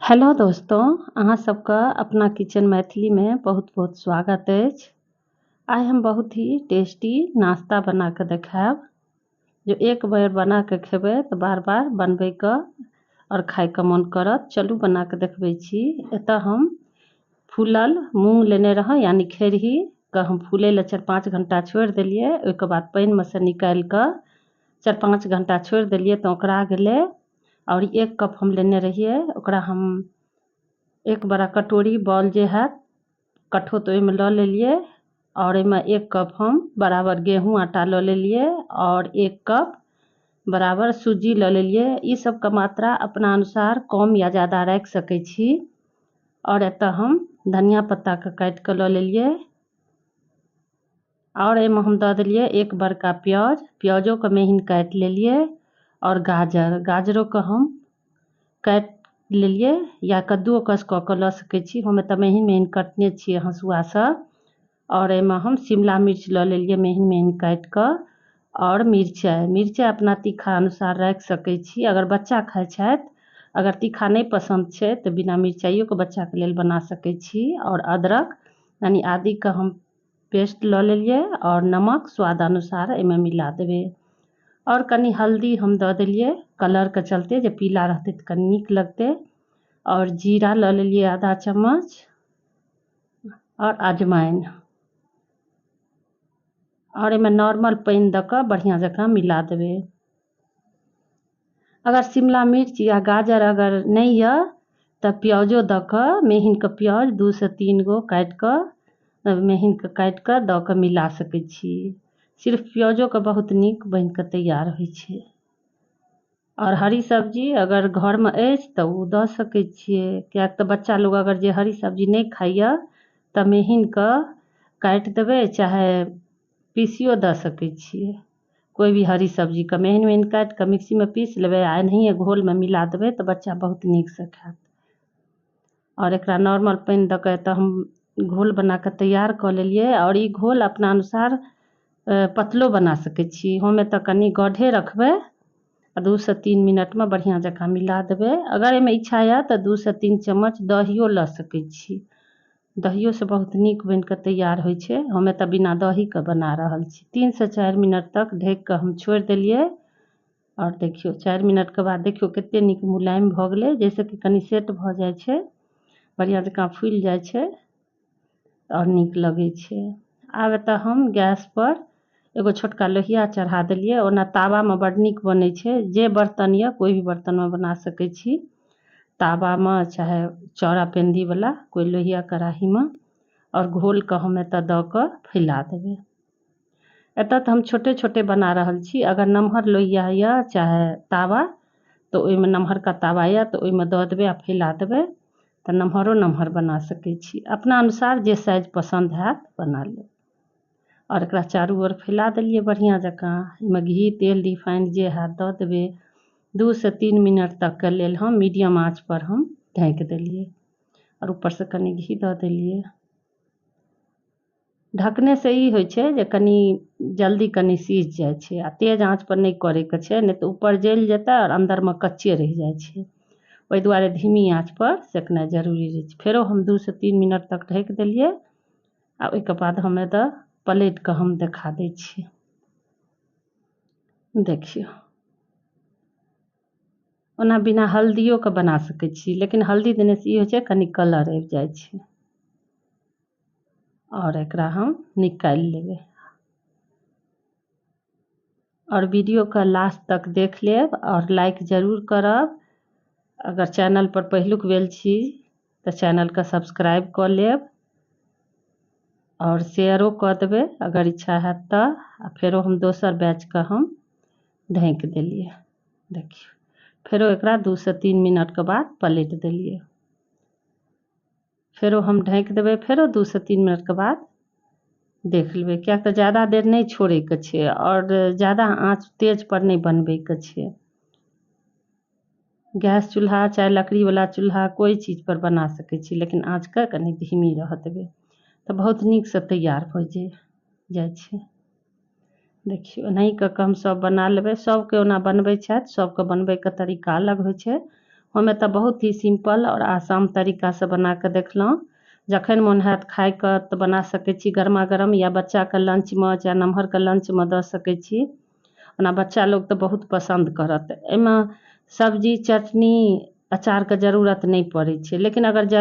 Hello दोस्तों, अहाँ सबके अपना किचन मैथिली में बहुत बहुत स्वागत अछि। आइ हम बहुत ही टेस्टी नाश्ता बना कऽ देखायब, जो एक बेर बना कऽ खेबै तऽ बार बार बनबैके और खायके मोन करत। चलू बना कऽ देखबै छी। एतऽ हम फूलल मूँग लेने रहौं, यानी खेरही के हम फूलै लए 4-5 घंटा छोड़ि देलियै। ओहिके बाद पानिमे सँ निकालि कऽ 4-5 घंटा छोड़ि देलियै तऽ ओकरा गेलै। और 1 कप हम लेने रहियै, ओकरा हम एक बड़ा कटोरी बॉल जे हैत कठो तऽ ओहिमे लऽ लेलियै। और एहिमे 1 कप हम बराबर गेहूँ आटा लऽ लेलियै और 1 कप बराबर सूजी लऽ लेलियै। ई सबके मात्रा अपना अनुसार कम या ज़्यादा राखि सकै छी। और एतऽ हम धनिया पत्ताके काटि कऽ लऽ लेलियै। और एहिमे हम दऽ देलियै 1 बड़का प्याज, प्याजोके महीन काटि लेलियै। और गाजरोके हम काटि लेलियै या कद्दूओकस कऽ कऽ लऽ सकै छी। हम एतऽ महीन महीन कटने छियै हँसुआसँ। और एहिमे हम शिमला मिर्च लऽ लेलियै महीन महीन काटि कऽ। और मिरचाइ अपना तीखा अनुसार राखि सकै छी। अगर बच्चा खाइ छथि, अगर तीखा नहि पसन्द छै तऽ बिना मिरचाइयोके बच्चाके लेल बना सकै छी। और अदरक यानी आदीके हम पेस्ट लऽ लेलियै और नमक स्वाद अनुसार एहिमे मिला देबै। और कनि हल्दी हम दऽ देलियै कलरके चलते, जे पीला रहतै तऽ कनि नीक लगतै। और जीरा लऽ लेलियै आधा चम्मच और अजवाइन। और एहिमे नॉर्मल पानि दऽ कऽ बढ़िआँ जकाँ मिला देबै। अगर शिमला मिर्च या गाजर अगर नहीं यऽ तऽ प्याजो दऽ कऽ महीनके प्याज 2 से 3 गो काटि कऽ महीनके काटि कऽ दऽ कऽ मिला सकै छी। सिर्फ प्याजोके बहुत नीक बनि कऽ तैयार होइ छै। और हरी सब्जी अगर घरमे अछि तऽ ओ दऽ सकै छियै, किएक तऽ बच्चा लोग अगर जे हरी सब्जी नहीं खाइए तऽ महीनके काटि देबै, चाहे पीसियो दऽ सकै छियै। कोई भी हरी सब्जीके महीन महीन काटि कऽ मिक्सीमे पीस लेबै आ एनाहिए घोलमे मिला देबै तऽ बच्चा बहुत नीकसँ खायत। और एकरा नॉर्मल पानि दऽ कऽ एतऽ हम घोल बना कऽ तैयार कऽ लेलियै। और ई घोल अपना अनुसार पतलो बना सकै छी। हम एतऽ कनि गाढ़े रखबै। 2 से 3 मिनटमे बढ़िआँ जकाँ मिला देबै। अगर एहिमे इच्छा यऽ तऽ 2 से 3 चम्मच दहियो लऽ सकै छी। दहियोसँ बहुत नीक बनि कऽ तैयार होइ छै। हम एतऽ बिना दहीके बना रहल छी। 3 से 4 मिनट तक ढकि कऽ हम छोड़ि देलियै। और देखियौ 4 मिनटके बाद देखियौ कतेक नीक मुलायम भऽ गेलै, जैसे कि कनि सेट भऽ जाइ छै, बढ़िआँ जकाँ फूलि जाइ छै और नीक लगै छै। आब एतऽ हम गैसपर एगो छोटका लोहिया चढ़ा देलियै। ओना तावामे बड़ नीक बनै छै। जे बर्तन यऽ कोई भी बर्तनमे बना सकै छी, तावामे चाहे चौड़ा पेंदीवला कोई लोहिया कढ़ाहीमे। और घोलके हम एतऽ दऽ कऽ फैला देबै। एतऽ तऽ हम छोटे छोटे बना रहल छी। अगर नमहर लोहिया यऽ चाहे तावा तऽ ओहिमे नमहरका तावा यऽ तऽ ओहिमे दऽ देबै आ फैला देबै तऽ नमहर बना सकै छी। अपना अनुसार जे साइज पसन्द हैत बना लेब। और एकरा चारू ओर फैला देलियै बढ़िआँ जकाँ। एहिमे घी तेल रिफाइंड जे हैत दऽ देबै। 2 से 3 मिनट तकके लेल हम मीडियम आँचपर हम ढाँकि देलियै और ऊपरसँ कनि घी दऽ देलियै। ढकनेसँ ई होइ छै जे कनि जल्दी कनि सीझ जाइ छै आ तेज आँचपर नहि करैके छै, नहि तऽ ऊपर जलि जेतै और अन्दरमे कच्चे रहि जाइ छै। ओहि दुआरे धीमी आँचपर सेकनाइ जरूरी रहै छै। फेरो हम 2 से 3 मिनट तक ढकि देलियै आ ओहिके बाद हम एतऽ पलटि कऽ हम देखा दै छियै। देखियौ, ओना बिना हल्दियोके बना सकै छी, लेकिन हल्दी देनेसँ ई होइ छै कनि कलर आबि जाइ छै। और एकरा हम निकालि लेबै। और वीडियोके लास्ट तक देख लेब और लाइक ज़रूर करब। अगर चैनल पर पहिलुक बेर छी तऽ चैनलके सब्सक्राइब कऽ लेब और शेयरो कऽ देबै अगर इच्छा हैत तऽ। आ फेरो हम दोसर बैचके हम ढाँकि देलियै। देखियौ, फेरो एकरा 2 से 3 मिनटके बाद पलटि देलियै। फेरो हम ढाँकि देबै, फेरो 2 से 3 मिनटके बाद देख लेबै, किएक तऽ ज़्यादा देर नहीं छोड़ैके छै और ज़्यादा आँच तेजपर नहीं बनबैके छै। गैस चूल्हा चाहे लकड़ीवला चूल्हा कोई चीज़पर बना सकै छी, लेकिन आँचके कनि धीमी रहऽ देबै तऽ बहुत नीकसँ तैयार हो जाइ छै। देखियौ, एनाही कऽ कऽ हम सब बना लेबै। सबके ओना बनबै छथि, सबके बनबैके तरीका अलग होइ छै। हमें तऽ बहुत ही सिंपल और आसान तरीकासँ बना कऽ देखलहुँ। जखन मोन हैत खायके तऽ बना सकै छी गरमा गरम, या बच्चाके लंचमे चाहे नमहरके लंचमे दऽ सकै छी। ओना बच्चा लोग तऽ बहुत पसन्द करत। एहिमे सब्जी चटनी अचारके ज़रूरत नहीं पड़ै छै, लेकिन अगर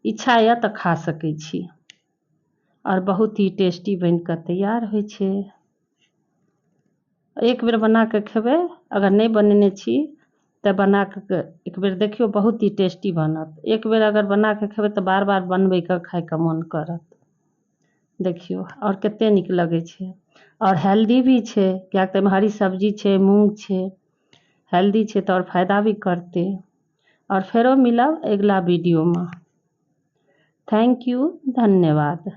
इच्छा यऽ तऽ खा सकै छी। और बहुत ही टेस्टी बन कऽ तैयार होइ छै। एक बेर बना कऽ खेबै, अगर नहीं बनेने छी तऽ बना कऽ एक बेर देखियौ, बहुत ही टेस्टी बनत। एक बेर अगर बना कऽ खेबै तऽ बार बार बनबैके खायके मोन करत। देखियौ और कते नीक लगै छै, और हेल्दी भी छै, किएक तऽ हरी सब्जी छै, मूँग छै, हेल्दी छै तऽ और फायदा भी करतै। और फेरो मिलब अगिला वीडियोमे। थैंक यू, धन्यवाद।